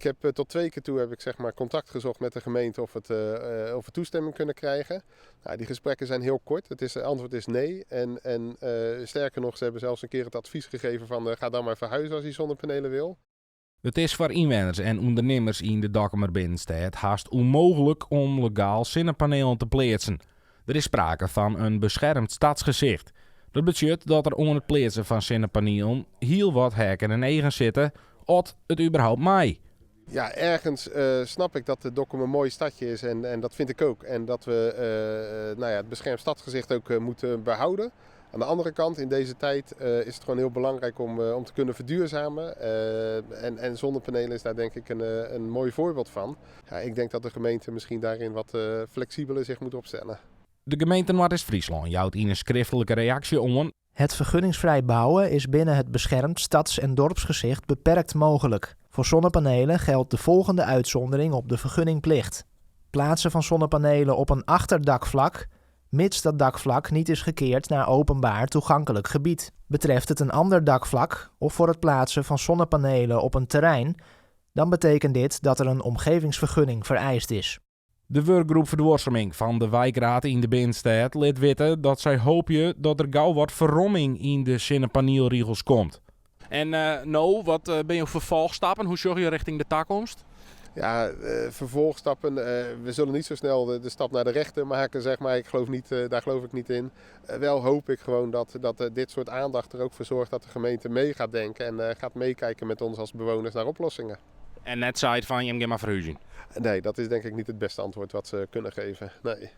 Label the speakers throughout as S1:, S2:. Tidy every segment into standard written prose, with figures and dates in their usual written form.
S1: Ik heb tot 2 keer toe heb ik zeg maar contact gezocht met de gemeente of we toestemming kunnen krijgen. Nou, die gesprekken zijn heel kort. Het antwoord is nee. En sterker nog, ze hebben zelfs een keer het advies gegeven van ga dan maar verhuizen als je zonnepanelen wil.
S2: Het is voor inwoners en ondernemers in de Dokkumer Binnenstad haast onmogelijk om legaal zonnepanelen te plaatsen. Er is sprake van een beschermd stadsgezicht. Dat betekent dat er onder het plaatsen van zonnepanelen heel wat hekken en egen zitten, ot het überhaupt mij.
S1: Ja, ergens snap ik dat de Dokkum een mooi stadje is en dat vind ik ook. En dat we het beschermd stadsgezicht ook moeten behouden. Aan de andere kant, in deze tijd is het gewoon heel belangrijk om te kunnen verduurzamen. En zonnepanelen is daar denk ik een mooi voorbeeld van. Ja, ik denk dat de gemeente misschien daarin wat flexibeler zich moet opstellen.
S2: De gemeente Noordwest-Friesland jouwt in een schriftelijke reactie om.
S3: Het vergunningsvrij bouwen is binnen het beschermd stads- en dorpsgezicht beperkt mogelijk. Voor zonnepanelen geldt de volgende uitzondering op de vergunningplicht. Plaatsen van zonnepanelen op een achterdakvlak, mits dat dakvlak niet is gekeerd naar openbaar toegankelijk gebied. Betreft het een ander dakvlak of voor het plaatsen van zonnepanelen op een terrein, dan betekent dit dat er een omgevingsvergunning vereist is.
S2: De werkgroep Verduurzaming van de wijkraad in de Binnenstad liet weten dat zij hopen dat er gauw wat verromming in de zonnepaneelregels komt. En wat ben je vervolgstappen? Hoe zorg je richting de toekomst?
S1: Ja, vervolgstappen. We zullen niet zo snel de stap naar de rechter maken, zeg maar. Daar geloof ik niet in. Wel hoop ik gewoon dat dit soort aandacht er ook voor zorgt dat de gemeente mee gaat denken en gaat meekijken met ons als bewoners naar oplossingen.
S2: En net zei het van je hem maar verhuizing.
S1: Nee, dat is denk ik niet het beste antwoord wat ze kunnen geven. Nee.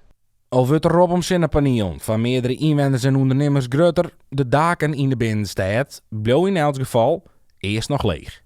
S2: Al wordt er op om zonnepanelen van meerdere inwoners en ondernemers groter, de daken in de Binnenstad bleven in elk geval eerst nog leeg.